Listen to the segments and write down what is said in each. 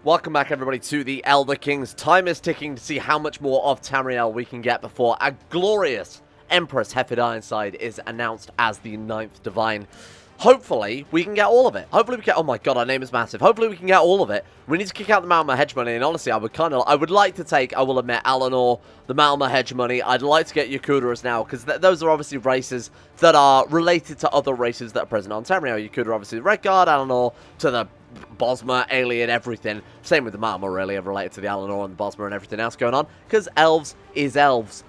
Welcome back, everybody, to the Elder Kings. Time is ticking to see how much more of Tamriel we can get before a glorious Empress Heffid Ironside is announced as the 9th Divine. Hopefully, we can get all of it. Hopefully, we can... Oh my god, our name is massive. Hopefully, we can get all of it. We need to kick out the Malma hegemony, and honestly, I would like to take, I will admit, Alanor, the Malma hegemony. I'd like to get Yakudaras now, because those are obviously races that are related to other races that are present on Tamriel. Yakuda, obviously, the Red Guard, Alanor, to the Bosma, alien, everything. Same with the Malma, really, related to the Alanor and the Bosma and everything else going on, because elves is elves.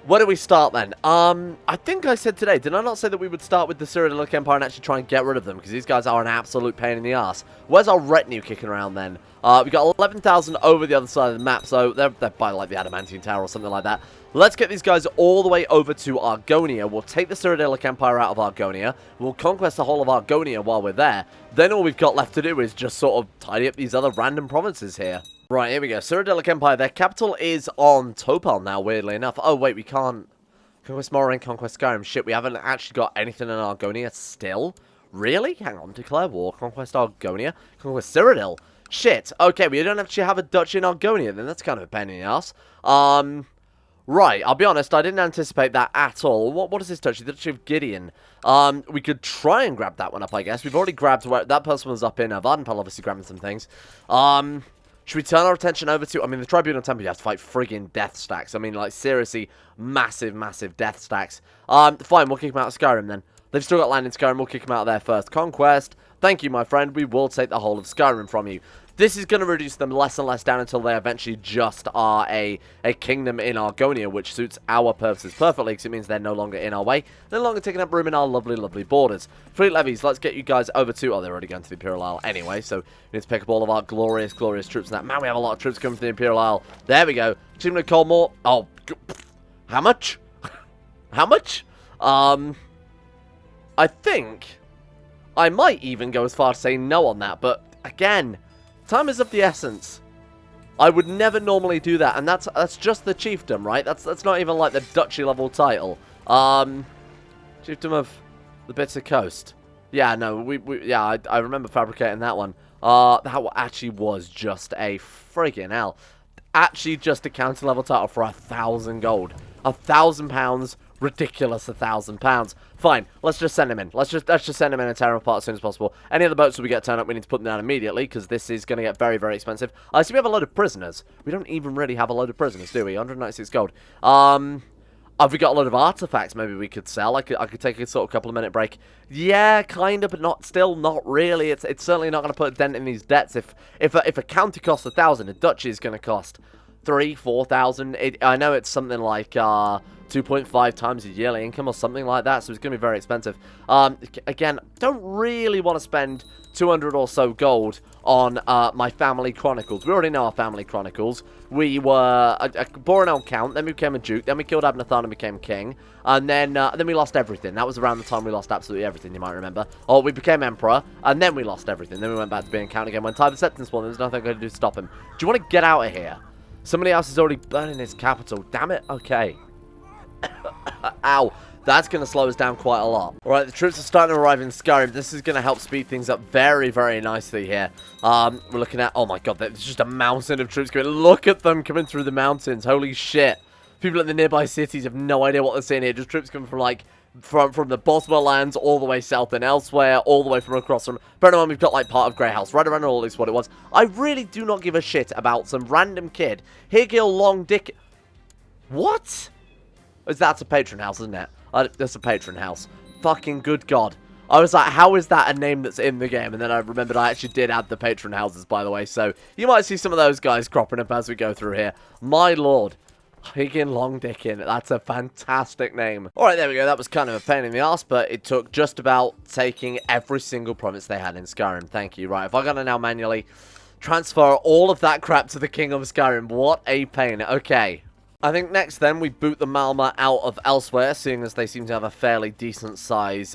Where do we start, then? I think I said today, did I not say that we would start with the Cyrodiil Empire and actually try and get rid of them? Because these guys are an absolute pain in the ass. Where's our retinue kicking around, then? We've got 11,000 over the other side of the map, so they're by, like, the Ada-mantia Tower or something like that. Let's get these guys all the way over to Argonia. We'll take the Cyrodiil Empire out of Argonia. We'll conquest the whole of Argonia while we're there. Then all we've got left to do is just sort of tidy up these other random provinces here. Right, here we go. Cyrodiil Empire. Their capital is on Topal now, weirdly enough. Oh, wait, we can't... Conquest Morrowind, Conquest Skyrim. Shit, we haven't actually got anything in Argonia still? Really? Hang on. Declare war. Conquest Argonia. Conquest Cyrodiil. Shit. Okay, we don't actually have a duchy in Argonia, then. That's kind of a pain in the ass. Right, I'll be honest, I didn't anticipate that at all. What is this duchy? The Duchy of Gideon. We could try and grab that one up, I guess. We've already grabbed where that person was up in Vardenpal, obviously grabbing some things. Should we turn our attention over to... I mean, the Tribunal Temple, you have to fight friggin' Deathstacks. I mean, like, seriously, massive, massive Deathstacks. Fine, we'll kick them out of Skyrim, then. They've still got land in Skyrim, we'll kick them out of there first. Conquest. Thank you, my friend. We will take the whole of Skyrim from you. This is going to reduce them less and less down until they eventually just are a kingdom in Argonia, which suits our purposes perfectly, because it means they're no longer in our way. They're no longer taking up room in our lovely, lovely borders. Fleet levies, let's get you guys over to... Oh, they're already going to the Imperial Isle anyway, so we need to pick up all of our glorious, glorious troops and that. Man, we have a lot of troops coming from the Imperial Isle. There we go. Achievement of Coldmore. Oh, how much? How much? I think I might even go as far as saying no on that, but again... Time is of the essence. I would never normally do that, and that's just the chiefdom, right? That's not even like the duchy level title. Chiefdom of the Bitter Coast. Yeah, no, yeah, I remember fabricating that one. That actually was just a friggin' hell. Actually, just a county level title for 1,000 gold. £1,000. Ridiculous, £1,000. Fine, let's just send him in. Let's just send him in and tear him apart as soon as possible. Any other boats that we get turned up, we need to put them down immediately, because this is going to get very, very expensive. I see we have a load of prisoners. We don't even really have a load of prisoners, do we? 196 gold. Have we got a load of artifacts maybe we could sell? I could take a sort of couple of minute break. Yeah, kind of, but still not really. It's certainly not going to put a dent in these debts. If a county costs 1,000, a duchy is going to cost 3,000-4,000. I know it's something like 2.5 times a yearly income or something like that, so it's going to be very expensive. Again, don't really want to spend 200 or so gold on my family chronicles. We already know our family chronicles. We were a Boronel count, then we became a duke, then we killed Abnathan and became king, and then we lost everything. That was around the time we lost absolutely everything, you might remember. Or we became emperor, and then we lost everything. Then we went back to being count again. When Tide of Acceptance won, there was nothing I could do to stop him. Do you want to get out of here? Somebody else is already burning his capital. Damn it. Okay. Ow. That's going to slow us down quite a lot. Alright, the troops are starting to arrive in Skyrim. This is going to help speed things up very, very nicely here. We're looking at... Oh my god, there's just a mountain of troops coming. Look at them coming through the mountains. Holy shit. People in the nearby cities have no idea what they're seeing here. Just troops coming from, like... From the Bosma lands all the way south and elsewhere, all the way from across from... Bear in mind, we've got, like, part of Grey House, right around all this what it was. I really do not give a shit about some random kid. Higil Long Dick... What? That's a patron house, isn't it? That's a patron house. Fucking good god. I was like, how is that a name that's in the game? And then I remembered I actually did add the patron houses, by the way. So, you might see some of those guys cropping up as we go through here. My lord. Higgin Long Dickin. That's a fantastic name. Alright, there we go. That was kind of a pain in the ass, but it took just about taking every single province they had in Skyrim. Thank you. Right, if I'm going to now manually transfer all of that crap to the King of Skyrim. What a pain. Okay. I think next then we boot the Malma out of elsewhere, seeing as they seem to have a fairly decent size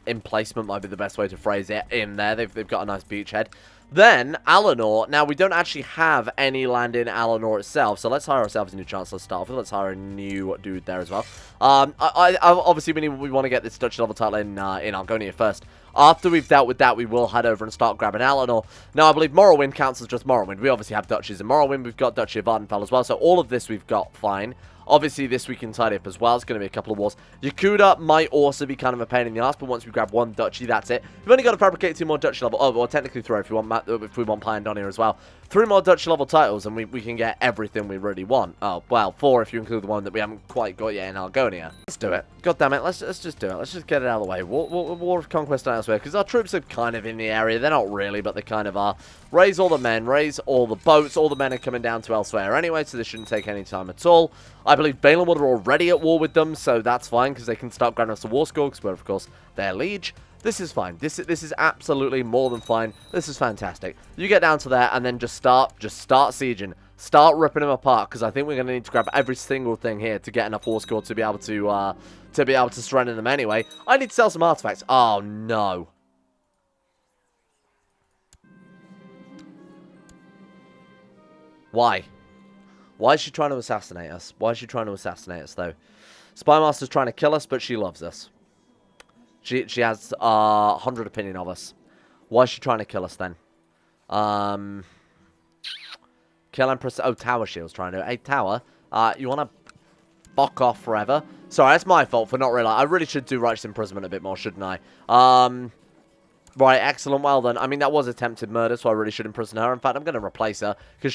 emplacement, might be the best way to phrase it, in there. They've got a nice beachhead. Then, Alanor. Now, we don't actually have any land in Alanor itself, so let's hire ourselves a new chancellor to start off with. Let's hire a new dude there as well. Obviously, we want to get this duchy level title in Argonia first. After we've dealt with that, we will head over and start grabbing Alanor. Now, I believe Morrowind counts as just Morrowind. We obviously have duchies in Morrowind. We've got Duchy of Vardenfell as well. So all of this we've got fine. Obviously, this we can tidy up as well. It's going to be a couple of wars. Yakuda might also be kind of a pain in the ass, but once we grab one duchy, that's it. We've only got to fabricate 2 more duchy level. Oh, well, technically 3 if we want Pyandonia as well. 3 more duchy level titles, and we can get everything we really want. Oh, well, 4 if you include the one that we haven't quite got yet in Argonia. Let's do it. God damn it. Let's just do it. Let's just get it out of the way. War of Conquest elsewhere, because our troops are kind of in the area. They're not really, but they kind of are. Raise all the men. Raise all the boats. All the men are coming down to elsewhere anyway, so this shouldn't take any time at all. I believe Balenwood are already at war with them, so that's fine, because they can start granting us a war score, because we're, of course, their liege. This is fine. This is absolutely more than fine. This is fantastic. You get down to there, and then just start sieging. Start ripping them apart, because I think we're going to need to grab every single thing here to get enough war score to be able to surrender them anyway. I need to sell some artifacts. Oh, no. Why? Why is she trying to assassinate us? Why is she trying to assassinate us, though? Spymaster's trying to kill us, but she loves us. She has 100 opinion of us. Why is she trying to kill us, then? Kill Empress... Oh, Tower Shield's trying to... Hey, Tower, you want to fuck off forever? Sorry, that's my fault for not realizing. I really should do righteous imprisonment a bit more, shouldn't I? Right, excellent, well done. I mean, that was attempted murder, so I really should imprison her. In fact, I'm going to replace her, because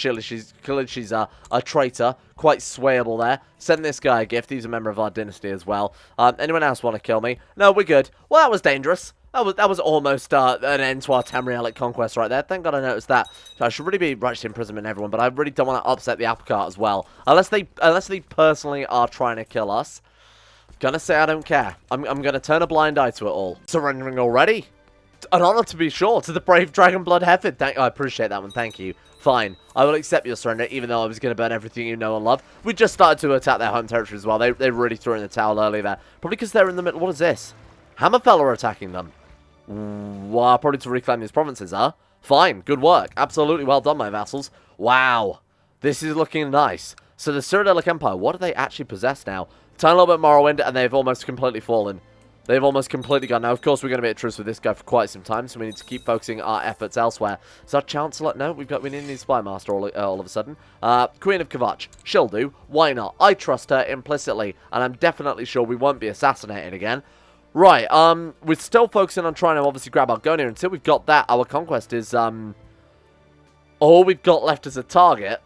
clearly she's a traitor. Quite swayable there. Send this guy a gift. He's a member of our dynasty as well. Anyone else want to kill me? No, we're good. Well, that was dangerous. That was almost an end to our Tamrielic conquest right there. Thank God I noticed that. So I should really be righteous imprisonment everyone, but I really don't want to upset the apple cart as well. Unless they personally are trying to kill us. Gonna say I don't care. I'm gonna turn a blind eye to it all. Surrendering already? An honor to be sure, to the brave Dragonblood Hefford. I appreciate that one, thank you. Fine, I will accept your surrender, even though I was going to burn everything you know and love. We just started to attack their home territory as well. They really threw in the towel early there. Probably because they're in the middle. What is this? Hammerfell are attacking them. Well, probably to reclaim these provinces, huh? Fine, good work. Absolutely well done, my vassals. Wow, this is looking nice. So the Cyrodiilic Empire, what do they actually possess now? Tiny little bit Morrowind, and they've almost completely fallen. They've almost completely gone. Now, of course, we're going to be at truce with this guy for quite some time, so we need to keep focusing our efforts elsewhere. So our Chancellor... No, we need a Spymaster all of a sudden. Queen of Kvatch. She'll do. Why not? I trust her implicitly, and I'm definitely sure we won't be assassinated again. Right, we're still focusing on trying to obviously grab Argonia. Until we've got that, our conquest is... all we've got left as a target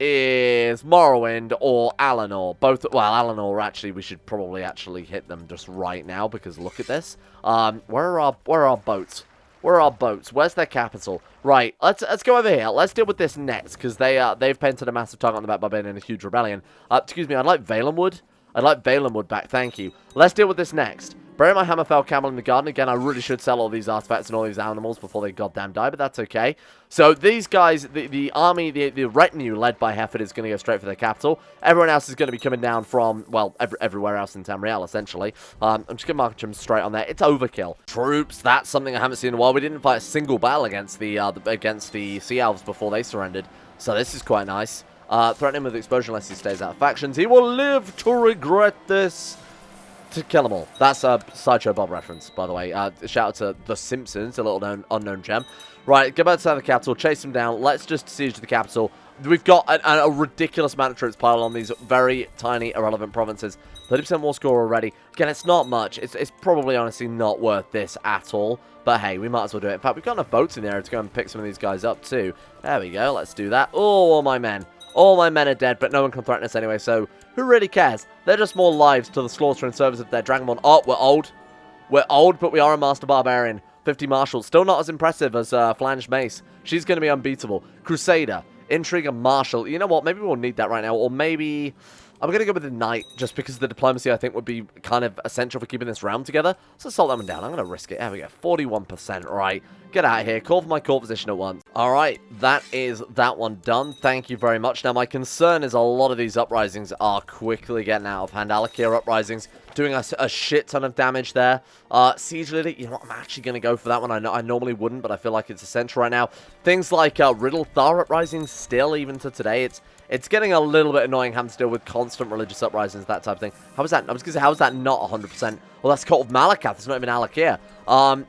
is Morrowind or Alanor. Both, well, Alanor, actually, we should probably actually hit them just right now, because look at this. Where are our boats? Where are our boats? Where's their capital? Right, let's go over here. Let's deal with this next, because they've painted a massive target on the back by being in a huge rebellion. Excuse me, I'd like Valenwood. I'd like Valenwood back, thank you. Let's deal with this next. Bury my Hammerfell camel in the garden. Again, I really should sell all these artifacts and all these animals before they goddamn die, but that's okay. So these guys, the army, the retinue led by Hefford is going to go straight for their capital. Everyone else is going to be coming down from, well, everywhere else in Tamriel, essentially. I'm just going to march them straight on there. It's overkill. Troops, that's something I haven't seen in a while. We didn't fight a single battle against the Sea Elves before they surrendered. So this is quite nice. Threaten him with exposure unless he stays out of factions. He will live to regret this. To kill them all. That's a Sideshow Bob reference, by the way. Shout out to The Simpsons, a little unknown gem. Right, go back to the capital, chase them down. Let's just siege the capital. We've got a ridiculous amount of troops piled on these very tiny, irrelevant provinces. 30% more score already. Again, it's not much. It's probably, honestly, not worth this at all. But hey, we might as well do it. In fact, we've got enough boats in there to go and pick some of these guys up, too. There we go. Let's do that. Oh, all my men. All my men are dead, but no one can threaten us anyway, so who really cares? They're just more lives to the slaughter and service of their Dragonborn. Oh, we're old. We're old, but we are a Master Barbarian. 50 Marshal. Still not as impressive as Flanged Mace. She's going to be unbeatable. Crusader. Intrigue and Marshal. You know what? Maybe we'll need that right now. Or maybe... I'm going to go with the Knight, just because the diplomacy, I think, would be kind of essential for keeping this round together. So assault that one down. I'm going to risk it. There we go. 41%. Right. Get out of here. Call for my court position at once. Alright, that is that one done. Thank you very much. Now, my concern is a lot of these uprisings are quickly getting out of hand. Alakir uprisings doing us a shit ton of damage there. Siege Leader, you know what? I'm actually going to go for that one. I normally wouldn't, but I feel like it's essential right now. Things like Riddle Thar uprisings still, even to today, it's getting a little bit annoying having to deal with constant religious uprisings, that type of thing. How is that? I was going to say, how is that not 100%? Well, that's cult of Malakath. It's not even Alakir.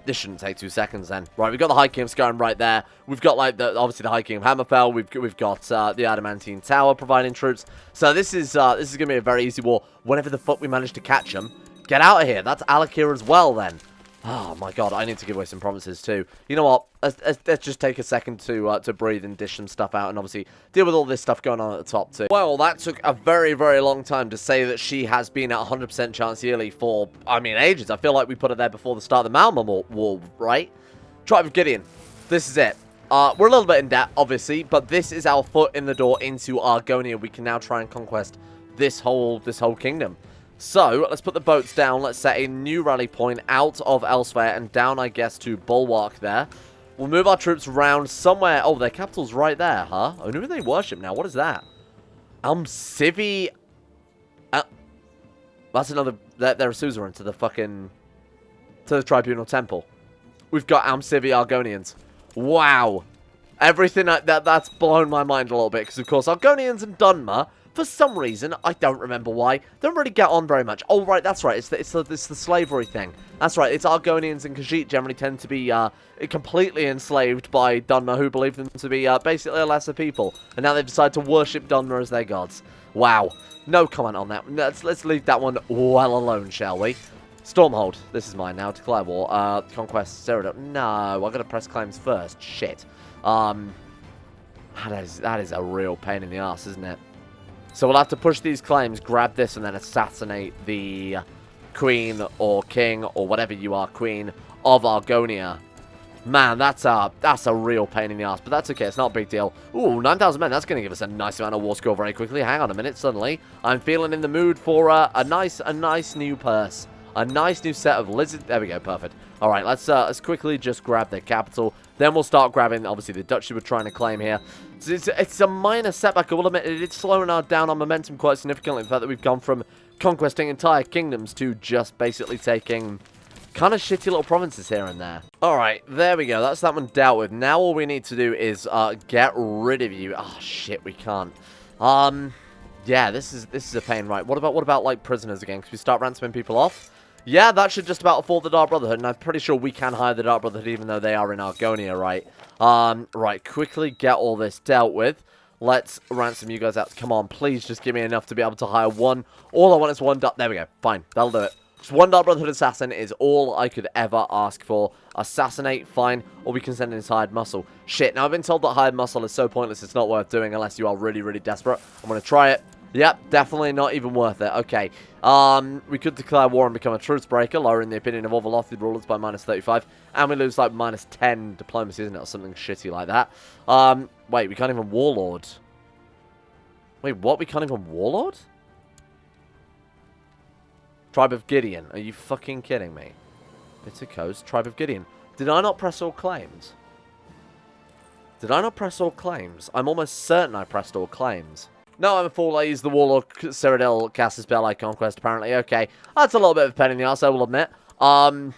This shouldn't take 2 seconds then. Right, we've got the High King of Skyrim right there. We've got, like, obviously the High King of Hammerfell. We've got the Adamantine Tower providing troops. So this is going to be a very easy war. Whenever the fuck we manage to catch them, get out of here. That's Alakir as well then. Oh my god, I need to give away some provinces too. You know what? Let's just take a second to breathe and dish some stuff out and obviously deal with all this stuff going on at the top too. Well, that took a very, very long time to say that she has been at 100% chance yearly for, I mean, ages. I feel like we put her there before the start of the Malma War, right? Tribe of Gideon. This is it. We're a little bit in debt, obviously, but this is our foot in the door into Argonia. We can now try and conquest this whole kingdom. So, let's put the boats down. Let's set a new rally point out of Elsewhere and down, I guess, to Bulwark there. We'll move our troops around somewhere. Oh, their capital's right there, huh? I know who they worship now. What is that? Civi. That's another... They're a suzerain to the fucking... to the Tribunal Temple. We've got Civi Argonians. Wow. Everything... That's blown my mind a little bit. Because, of course, Argonians and Dunmer... For some reason, I don't remember why, don't really get on very much. Oh, right, that's right. It's the slavery thing. That's right. It's Argonians and Khajiit generally tend to be completely enslaved by Dunmer, who believe them to be basically a lesser people. And now they've decided to worship Dunmer as their gods. Wow. No comment on that. Let's leave that one well alone, shall we? Stormhold. This is mine now. Declare war. Conquest Cyrodiil. No, I've got to press claims first. Shit. That is a real pain in the ass, isn't it? So we'll have to push these claims, grab this, and then assassinate the queen or king or whatever you are, queen of Argonia. Man, that's a real pain in the ass, but that's okay. It's not a big deal. Ooh, 9,000 men. That's going to give us a nice amount of war score very quickly. Hang on a minute. Suddenly, I'm feeling in the mood for a nice new purse. A nice new set of lizards. There we go. Perfect. All right, let's quickly just grab the capital. Then we'll start grabbing, obviously, the duchy we're trying to claim here. It's a minor setback. I will admit it's slowing down our momentum quite significantly. The fact that we've gone from conquesting entire kingdoms to just basically taking kind of shitty little provinces here and there. All right, there we go. That's that one dealt with. Now all we need to do is get rid of you. Oh shit, we can't. Yeah, this is a pain, right? What about like prisoners again? Can we start ransoming people off? Yeah, that should just about afford the Dark Brotherhood, and I'm pretty sure we can hire the Dark Brotherhood even though they are in Argonia, right? Right, quickly get all this dealt with. Let's ransom you guys out. Come on, please just give me enough to be able to hire one. All I want is one Dark... There we go. Fine, that'll do it. Just one Dark Brotherhood assassin is all I could ever ask for. Assassinate, fine, or we can send in his hired muscle. Shit, now I've been told that hired muscle is so pointless it's not worth doing unless you are really, really desperate. I'm going to try it. Yep, definitely not even worth it. Okay, we could declare war and become a truce breaker, lowering the opinion of all Velothi rulers by -35, and we lose like -10 diplomacy, isn't it, or something shitty like that. Wait, we can't even warlord. Wait, what? We can't even warlord? Tribe of Gideon. Are you fucking kidding me? Bitter Coast, Tribe of Gideon. Did I not press all claims? Did I not press all claims? I'm almost certain I pressed all claims. No, I'm a fool. I used the Warlord Cyrodiil cast a spell like Conquest, apparently. Okay, that's a little bit of a pain in the arse, I will admit. Wow,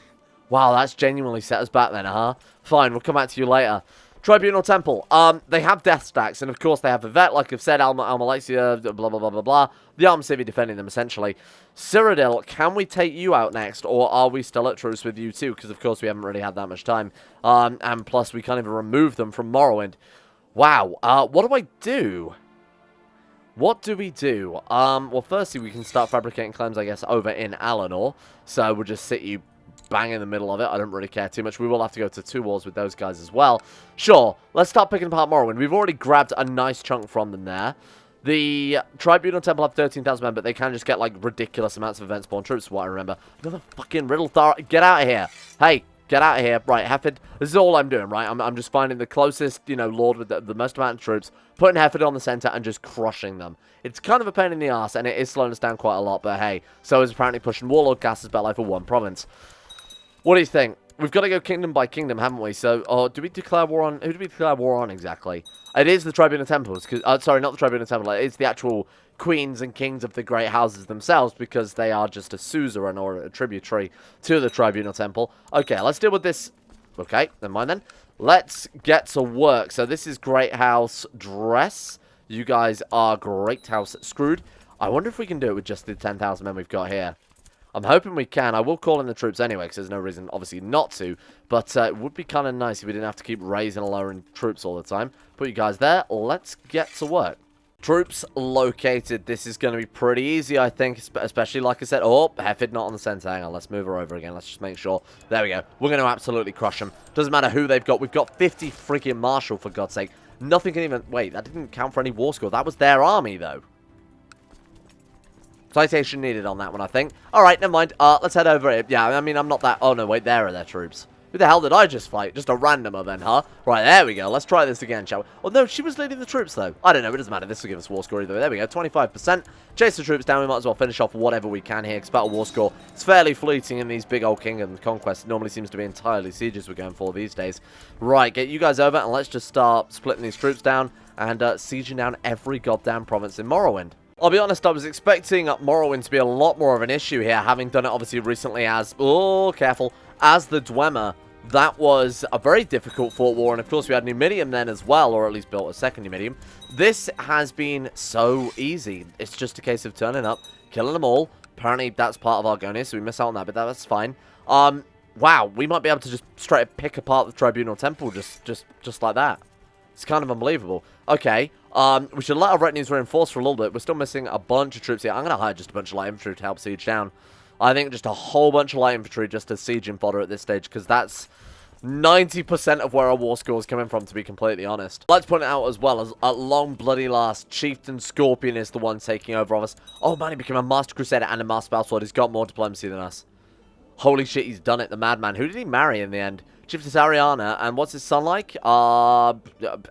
that's genuinely set us back then, huh? Fine, we'll come back to you later. Tribunal Temple. They have Deathstacks, and of course they have Yvette, like I've said, Almalexia, blah, blah, blah, blah, blah. The Armed Civi defending them, essentially. Cyrodiil, can we take you out next, or are we still at truce with you too? Because, of course, we haven't really had that much time. And plus, we can't even remove them from Morrowind. Wow, what do I do? What do we do? Well, firstly, we can start fabricating claims, I guess, over in Alinor. So we'll just sit you bang in the middle of it. I don't really care too much. We will have to go to 2 wars with those guys as well. Sure, let's start picking apart Morrowind. We've already grabbed a nice chunk from them there. The Tribunal Temple have 13,000 men, but they can just get, like, ridiculous amounts of event spawn troops, what I remember. Another fucking riddle thar. Get out of here. Hey. Get out of here. Right, Hefford, this is all I'm doing, right? I'm just finding the closest, you know, lord with the most amount of troops, putting Hefford on the center and just crushing them. It's kind of a pain in the ass, and it is slowing us down quite a lot, but hey, so is apparently pushing Warlord Casters Belli for 1 province. What do you think? We've got to go kingdom by kingdom, haven't we? So, do we declare war on... Who do we declare war on exactly? It is the Tribunal Temples. Sorry, not the Tribunal Temple. It's the actual queens and kings of the great houses themselves, because they are just a suzerain or a tributary to the Tribunal Temple. Okay, let's deal with this. Okay, never mind then. Let's get to work. So this is Great House Dress. You guys are Great House Screwed. I wonder if we can do it with just the 10,000 men we've got here. I'm hoping we can. I will call in the troops anyway, because there's no reason, obviously, not to. But it would be kind of nice if we didn't have to keep raising and lowering troops all the time. Put you guys there. Let's get to work. Troops located. This is going to be pretty easy, I think, especially, like I said. Oh, Heffid not on the center. Hang on, let's move her over again. Let's just make sure. There we go. We're going to absolutely crush them. Doesn't matter who they've got. We've got 50 freaking Marshal, for God's sake. Nothing can even... Wait, that didn't count for any war score. That was their army, though. Citation needed on that one, I think. Alright, never mind. Let's head over here. Yeah, I mean, I'm not that... Oh, no, wait, there are their troops. Who the hell did I just fight? Just a randomer then, huh? Right, there we go. Let's try this again, shall we? Oh, no, she was leading the troops, though. I don't know. It doesn't matter. This will give us war score either. There we go. 25%. Chase the troops down. We might as well finish off whatever we can here. Because battle war score, it's fairly fleeting in these big old kingdom conquests. It normally seems to be entirely sieges we're going for these days. Right, get you guys over, and let's just start splitting these troops down and sieging down every goddamn province in Morrowind. I'll be honest, I was expecting Morrowind to be a lot more of an issue here, having done it obviously recently as... Oh, careful. As the Dwemer. That was a very difficult fort war, and of course we had Numidium then as well, or at least built a second Numidium. This has been so easy. It's just a case of turning up, killing them all. Apparently that's part of Argonia, so we miss out on that, but that's fine. Wow, we might be able to just straight up pick apart the Tribunal Temple just like that. It's kind of unbelievable. Okay, we should let our retinues reinforce for a little bit. We're still missing a bunch of troops here. I'm going to hire just a bunch of light infantry to help siege down. I think just a whole bunch of light infantry just to siege and fodder at this stage, because that's 90% of where our war score is coming from, to be completely honest. Let's point it out as well, as at long bloody last, Chieftain Scorpion is the one taking over of us. Oh man, he became a Master Crusader and a Master Battle Sword. He's got more diplomacy than us. Holy shit, he's done it, the madman. Who did he marry in the end? Chiefess Ariana, and what's his son like?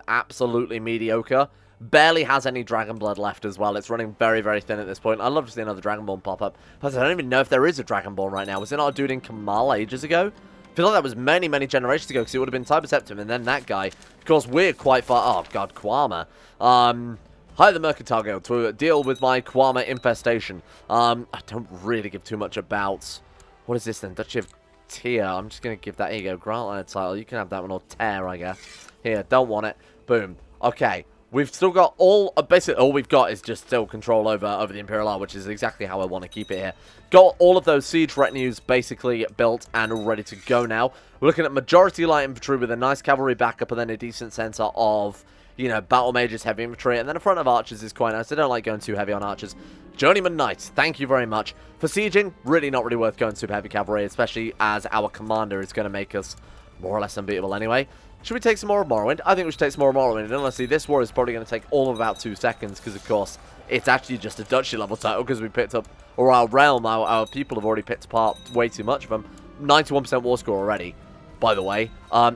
Absolutely mediocre. Barely has any dragon blood left as well. It's running very, very thin at this point. I'd love to see another Dragonborn pop up. Plus, I don't even know if there is a Dragonborn right now. Was it not a dude in Kamal ages ago? I feel like that was many, many generations ago, because it would have been Tiber Septim and then that guy. Of course, we're quite far... Oh, God, Kwama. Hire the Mercantile Guild to deal with my Kwama infestation. I don't really give too much about... What is this then? Duchy of Tier. I'm just going to give that... Here you go. Grant line title. You can have that one, or Tear, I guess. Here, don't want it. Boom. Okay. We've still got all, basically all we've got is just still control over the Imperial Army, which is exactly how I want to keep it here. Got all of those siege retinues basically built and ready to go now. We're looking at majority light infantry with a nice cavalry backup and then a decent center of, you know, battle mages, heavy infantry, and then a front of archers is quite nice. I don't like going too heavy on archers. Journeyman Knights, thank you very much. For sieging, really not really worth going super heavy cavalry, especially as our commander is going to make us more or less unbeatable anyway. Should we take some more of Morrowind? I think we should take some more of Morrowind. And honestly, this war is probably going to take all of about 2 seconds because, of course, it's actually just a duchy level title because we picked up, or our realm, our people have already picked apart way too much of them. 91% war score already, by the way.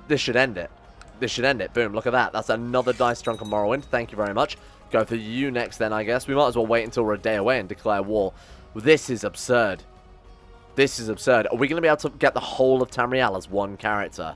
This should end it. This should end it. Boom, look at that. That's another dice chunk of Morrowind. Thank you very much. Go for you next then, I guess. We might as well wait until we're a day away and declare war. This is absurd. This is absurd. Are we going to be able to get the whole of Tamriel as one character?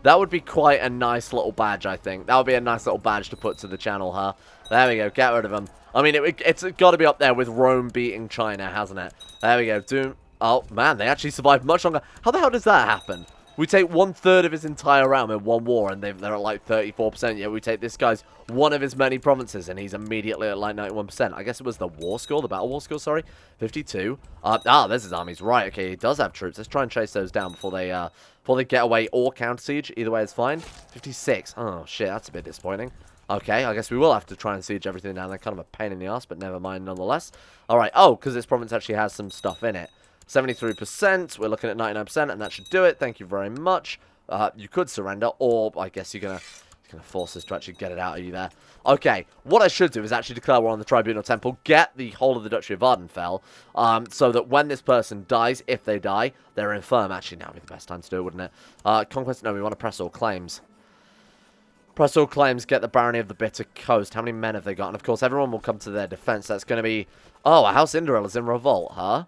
That would be quite a nice little badge, I think. That would be a nice little badge to put to the channel, huh? There we go. Get rid of them. I mean, it's got to be up there with Rome beating China, hasn't it? There we go. Doom. Oh, man, they actually survived much longer. How the hell does that happen? We take 1/3 of his entire realm in one war, and they're at like 34%. Yeah, we take this guy's one of his many provinces, and he's immediately at like 91%. I guess it was the war score, the battle war score, sorry. 52. There's his armies. Right, okay, he does have troops. Let's try and chase those down before they get away or counter siege. Either way, it's fine. 56. Oh, shit, that's a bit disappointing. Okay, I guess we will have to try and siege everything down there. Kind of a pain in the ass, but never mind nonetheless. Alright, oh, because this province actually has some stuff in it. 73%, we're looking at 99%, and that should do it. Thank you very much. You could surrender, or I guess you're gonna force us to actually get it out of you there. Okay, what I should do is actually declare war on the Tribunal Temple, get the whole of the Duchy of Vardenfell, so that when this person dies, if they die, they're infirm. Actually, now would be the best time to do it, wouldn't it? Conquest, no, we want to press all claims. Press all claims, get the Barony of the Bitter Coast. How many men have they got? And of course, everyone will come to their defense. That's going to be... Oh, House Indoril is in revolt, huh?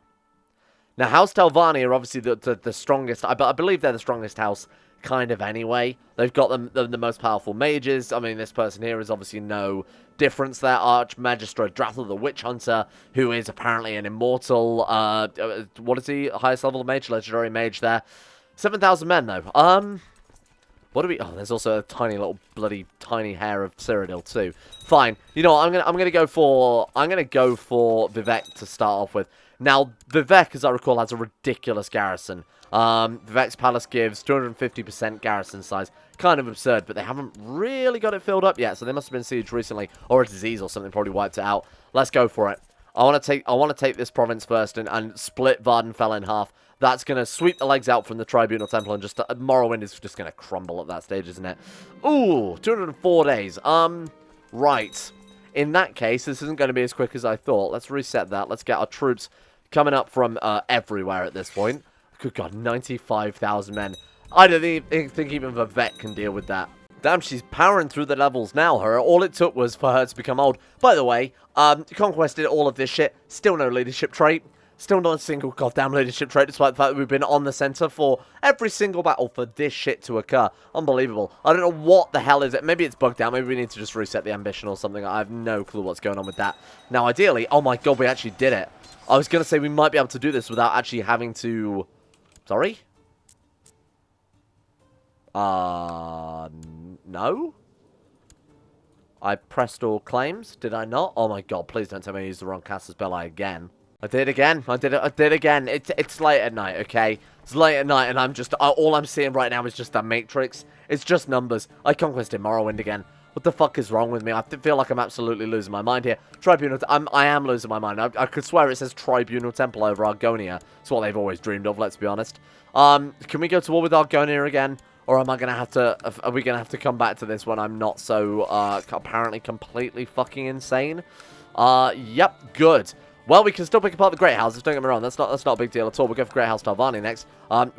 Now, House Telvanni are obviously the strongest. I believe they're the strongest house, kind of, anyway. They've got the most powerful mages. I mean, this person here is obviously no difference there. Archmagistrate Drathel, the Witch Hunter, who is apparently an immortal... what is he? Highest level of mage? Legendary mage there. 7,000 men, though. What do we... Oh, there's also a tiny little bloody tiny hair of Cyrodiil, too. Fine. You know what? I'm gonna go for Vivek to start off with. Now, Vivek, as I recall, has a ridiculous garrison. Vivek's palace gives 250% garrison size. Kind of absurd, but they haven't really got it filled up yet, so they must have been sieged recently, or a disease or something probably wiped it out. Let's go for it. I want to take this province first and split Vardenfell in half. That's going to sweep the legs out from the Tribunal Temple, and just Morrowind is just going to crumble at that stage, isn't it? Ooh, 204 days. Right. In that case, this isn't going to be as quick as I thought. Let's reset that. Let's get our troops coming up from everywhere at this point. Good God, 95,000 men. I don't think even Vivek can deal with that. Damn, she's powering through the levels now, her. All it took was for her to become old. By the way, conquested all of this shit. Still no leadership trait. Still not a single goddamn leadership trait, despite the fact that we've been on the center for every single battle for this shit to occur. Unbelievable. I don't know what the hell is it. Maybe it's bugged out. Maybe we need to just reset the ambition or something. I have no clue what's going on with that. Now, ideally, oh my God, we actually did it. I was going to say we might be able to do this without actually having to... Sorry? No? I pressed all claims, did I not? Oh my God, please don't tell me I used the wrong Casus Belli again. I did again. I did again. It's late at night, okay? It's late at night, and I'm just... all I'm seeing right now is just that matrix. It's just numbers. I conquested Morrowind again. What the fuck is wrong with me? I feel like I'm absolutely losing my mind here. Tribunal... I am losing my mind. I could swear it says Tribunal Temple over Argonia. It's what they've always dreamed of, let's be honest. Can we go to war with Argonia again? Or am I going to have to... Are we going to have to come back to this when I'm not so, apparently completely fucking insane? Yep, good. Well, we can still pick apart the Great Houses, don't get me wrong. That's not a big deal at all. We'll go for Great House Talvani next.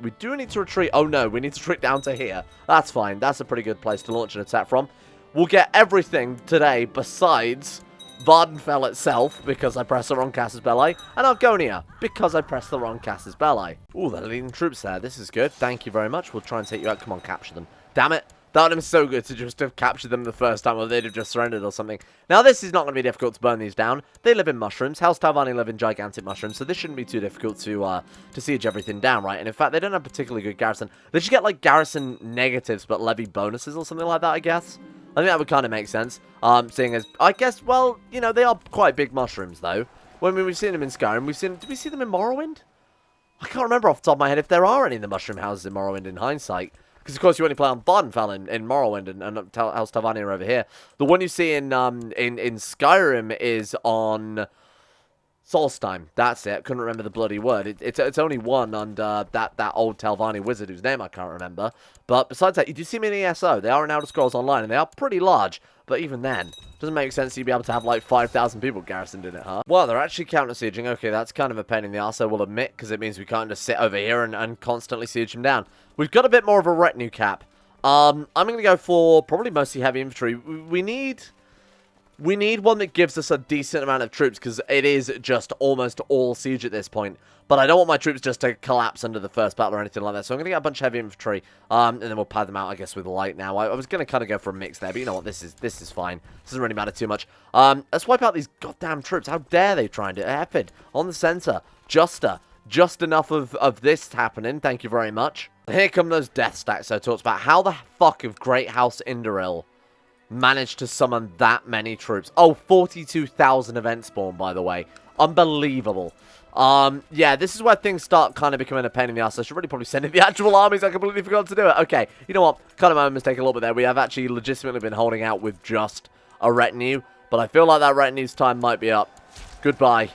We do need to retreat. Oh, no, we need to retreat down to here. That's fine. That's a pretty good place to launch an attack from. We'll get everything today besides Vardenfell itself, because I pressed the wrong Casus Belli, and Argonia, because I pressed the wrong Casus Belli. Ooh, they're leading troops there. This is good. Thank you very much. We'll try and take you out. Come on, capture them. Damn it. That would have been so good to just have captured them the first time, or they'd have just surrendered or something. Now, this is not going to be difficult to burn these down. They live in mushrooms. House Talvani live in gigantic mushrooms, so this shouldn't be too difficult to siege everything down, right? And in fact, they don't have particularly good garrison. They should get, like, garrison negatives, but levy bonuses or something like that, I guess. I think that would kind of make sense, seeing as, I guess, well, you know, they are quite big mushrooms, though. When we've seen them in Skyrim, did we see them in Morrowind? I can't remember off the top of my head if there are any of the mushroom houses in Morrowind in hindsight. Because, of course, you only play on Vardenfell in Morrowind and House Talvani are over here. The one you see in Skyrim is on Solstheim. That's it. Couldn't remember the bloody word. It's only one under that old Talvani wizard whose name I can't remember. But besides that, you do see them in ESO. They are in Elder Scrolls Online, and they are pretty large. But even then, doesn't make sense you'd be able to have like 5,000 people garrisoned in it, huh? Well, they're actually counter-sieging. Okay, that's kind of a pain in the arse, I will admit, because it means we can't just sit over here and constantly siege them down. We've got a bit more of a retinue cap. I'm going to go for probably mostly heavy infantry. We need one that gives us a decent amount of troops, because it is just almost all siege at this point. But I don't want my troops just to collapse under the first battle or anything like that. So I'm going to get a bunch of heavy infantry, and then we'll pad them out, I guess, with light now. I was going to kind of go for a mix there, but you know what? This is fine. This doesn't really matter too much. Let's wipe out these goddamn troops. How dare they try and do it? Epid. On the center. Just enough of this happening. Thank you very much. Here come those Deathstacks I talked about. How the fuck have Great House Indoril managed to summon that many troops? Oh, 42,000 event spawn, by the way. Unbelievable. Yeah, this is where things start kind of becoming a pain in the ass. I should really probably send in the actual armies. I completely forgot to do it. Okay, you know what? Kind of my mistake a little bit there. We have actually legitimately been holding out with just a retinue, but I feel like that retinue's time might be up. Goodbye.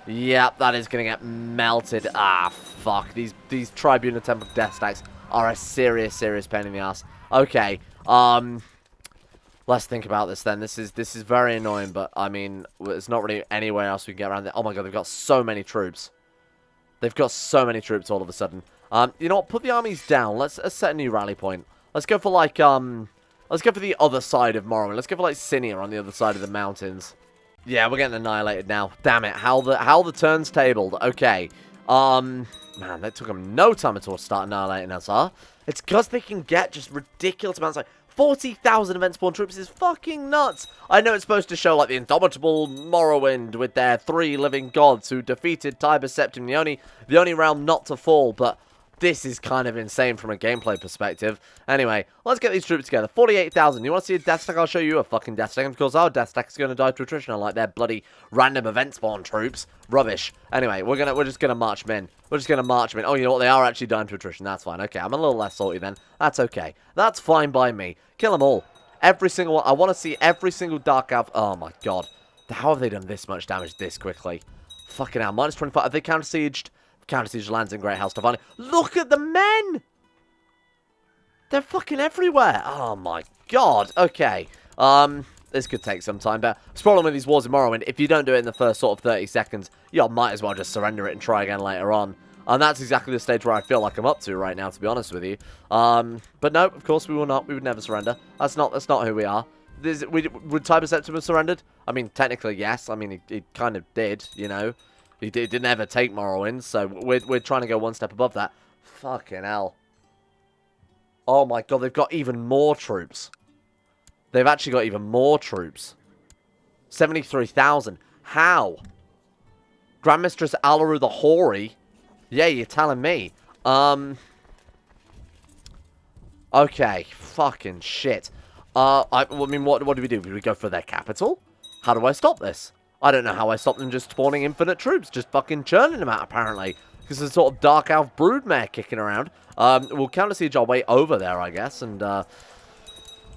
Yep, that is going to get melted. Ah, fuck. These Tribunal Temple Deathstacks are a serious pain in the ass. Okay, let's think about this then. This is very annoying, but I mean, there's not really anywhere else we can get around it. Oh my God, they've got so many troops. They've got so many troops all of a sudden. You know what? Put the armies down. Let's set a new rally point. Let's go for like let's go for the other side of Morrowind. Let's go for like Cinia on the other side of the mountains. Yeah, we're getting annihilated now. Damn it. How the turns tabled. Okay. Man, that took them no time at all to start annihilating us, huh? It's because they can get just ridiculous amounts of... 40,000 event spawn troops is fucking nuts. I know it's supposed to show like the indomitable Morrowind with their 3 living gods who defeated Tiber Septim, the only realm not to fall, but This is kind of insane from a gameplay perspective. Anyway, let's get these troops together. 48,000. You want to see a death stack? I'll show you a fucking death stack. Of course, our death stack is going to die to attrition, unlike their bloody random event spawn troops. Rubbish. Anyway, we're just gonna march them in. We're just gonna march them in. Oh, you know what? They are actually dying to attrition. That's fine. Okay, I'm a little less salty then. That's okay. That's fine by me. Kill them all. Every single one. I want to see every single Dark Elf. Oh my god. How have they done this much damage this quickly? Fucking hell. Minus 25. Have they counter-sieged? Counter-siege lands in Great House Tavani. Look at the men! They're fucking everywhere. Oh my god. Okay. This could take some time, but the problem with these wars in Morrowind, if you don't do it in the first sort of 30 seconds, you might as well just surrender it and try again later on. And that's exactly the stage where I feel like I'm up to right now, to be honest with you. But no, of course we will not. We would never surrender. That's not who we are. Would Tiber Septim have surrendered? I mean, technically, yes. I mean, he kind of did, you know. He didn't ever take Morrowind, so we're trying to go one step above that. Fucking hell. Oh my god, they've got even more troops. They've actually got even more troops. 73,000. How? Grandmistress Alaru the Hoary? Yeah, you're telling me. Okay, fucking shit. I mean, what do we do? Do we go for their capital? How do I stop this? I don't know how I stop them just spawning infinite troops, just fucking churning them out, apparently. Because there's sort of Dark Elf broodmare kicking around. We'll counter-siege our way over there, I guess, and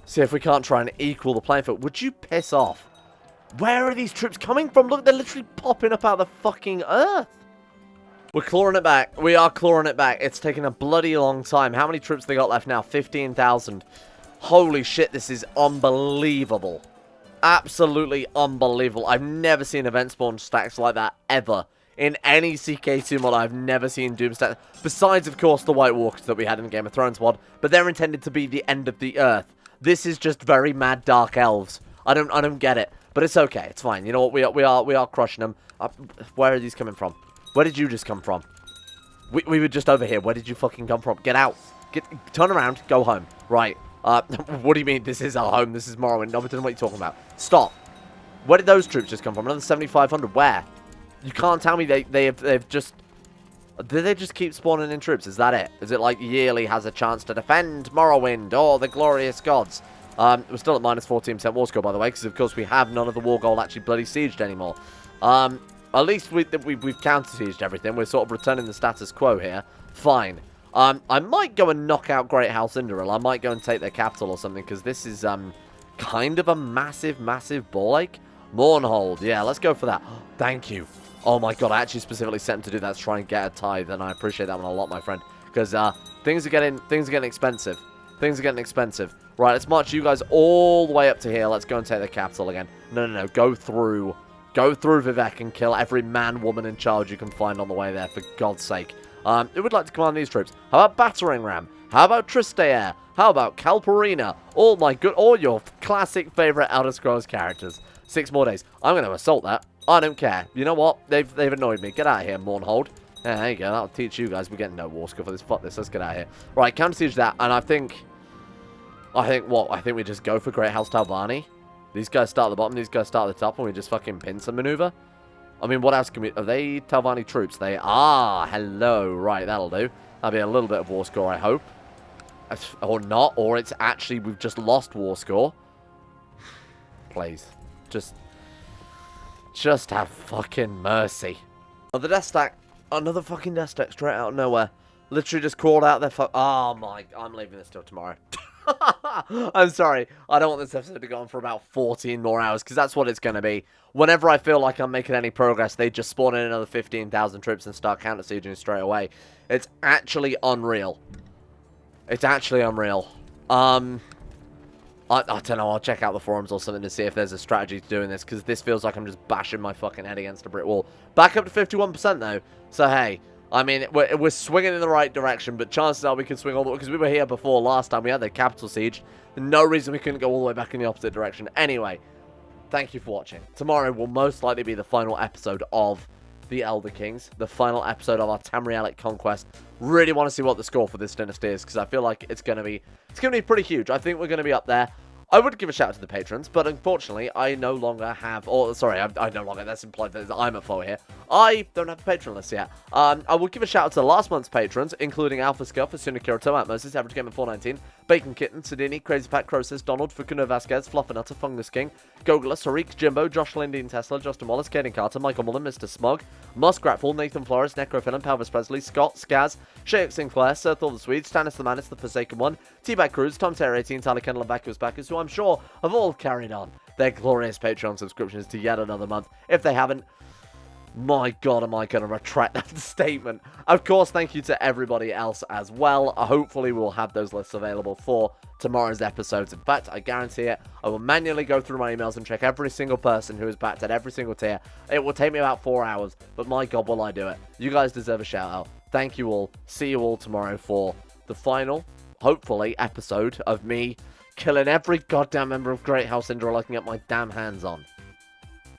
see if we can't try and equal the playing field. Would you piss off? Where are these troops coming from? Look, they're literally popping up out of the fucking earth. We're clawing it back. We are clawing it back. It's taken a bloody long time. How many troops they got left now? 15,000. Holy shit, this is unbelievable. Absolutely unbelievable. I've never seen event spawn stacks like that, ever. In any CK2 mod, I've never seen Doom stacks. Besides, of course, the White Walkers that we had in the Game of Thrones mod. But they're intended to be the end of the earth. This is just very mad Dark Elves. I don't get it. But it's okay. It's fine. You know what? We are crushing them. Where are these coming from? Where did you just come from? We were just over here. Where did you fucking come from? Get out. Turn around. Go home. Right. What do you mean this is our home? This is Morrowind. Nobody knows what you're talking about. Stop. Where did those troops just come from? Another 7,500. Where? You can't tell me they've just... Did they just keep spawning in troops? Is that it? Is it like yearly has a chance to defend Morrowind? Oh, the glorious gods. We're still at minus 14% war score, by the way, because of course we have none of the war gold actually bloody sieged anymore. At least we've counter-sieged everything. We're sort of returning the status quo here. Fine. I might go and knock out Great House Indoril. I might go and take their capital or something, because this is kind of a massive, massive ball ache. Mournhold. Yeah, let's go for that. Thank you. Oh my god, I actually specifically sent him to do that to try and get a tithe, and I appreciate that one a lot, my friend. Because things are getting expensive. Things are getting expensive. Right, let's march you guys all the way up to here. Let's go and take the capital again. No. Go through Vivek and kill every man, woman, and child you can find on the way there, for God's sake. Who would like to command these troops? How about Battering Ram? How about Tristair? How about Calpurina? All your classic favorite Elder Scrolls characters. 6 more days. I'm going to assault that. I don't care. You know what? They've annoyed me. Get out of here, Mournhold. Yeah, there you go. That'll teach you guys. We're getting no war score for this. Fuck this. Let's get out of here. Right, counter-siege that. And I think what? I think we just go for Great House Talvani. These guys start at the bottom. These guys start at the top. And we just fucking pincer maneuver. I mean, what else can we... Are they Talvani troops? They are. Hello. Right, that'll do. That'll be a little bit of war score, I hope. Or not. Or it's actually... We've just lost war score. Please. Just have fucking mercy. Oh, the death stack. Another fucking death stack straight out of nowhere. Literally just crawled out there. Oh my... I'm leaving this till tomorrow. I'm sorry. I don't want this episode to go on for about 14 more hours, because that's what it's going to be. Whenever I feel like I'm making any progress, they just spawn in another 15,000 troops and start counter-sieging straight away. It's actually unreal. It's actually unreal. I don't know, I'll check out the forums or something to see if there's a strategy to doing this, because this feels like I'm just bashing my fucking head against a brick wall. Back up to 51% though, so hey, I mean, we're swinging in the right direction, but chances are we can swing all the way, because we were here before last time we had the capital siege. No reason we couldn't go all the way back in the opposite direction. Anyway, thank you for watching. Tomorrow will most likely be the final episode of the Elder Kings, the final episode of our Tamrielic conquest. Really want to see what the score for this dynasty is, because I feel like it's going to be pretty huge. I think we're going to be up there. I would give a shout out to the patrons, but unfortunately, I no longer have, or sorry, I no longer, that's implied that I'm at fault here. I don't have a patron list yet. I will give a shout out to last month's patrons, including Alpha Scuff, Asuna Kirito, Atmosis, Average Gamer 419, Bacon Kitten, Sidini, Crazy Pat, Crosis, Donald, Fukuno Vasquez, Fluffernutter, Fungus King, Gogula, Sarik, Jimbo, Josh Lindean Tesla, Justin Wallace, Kaden Carter, Michael Mullen, Mr. Smug, Muskratful, Nathan Flores, Necrophilim, Pelvis Presley, Scott, Skaz, Shayek Sinclair, Serthal the Swede, Stannis the Manus, the Forsaken One, T-Bag Cruz, Tom Terror 18, Tyler Kendall, and Bacchus Bacchus, who I'm sure have all carried on their glorious Patreon subscriptions to yet another month. If they haven't, my god, am I going to retract that statement. Of course, thank you to everybody else as well. Hopefully, we'll have those lists available for tomorrow's episodes. In fact, I guarantee it, I will manually go through my emails and check every single person who is backed at every single tier. It will take me about 4 hours, but my god, will I do it. You guys deserve a shout out. Thank you all. See you all tomorrow for the final, hopefully, episode of me killing every goddamn member of Great House Indra I can get my damn hands on.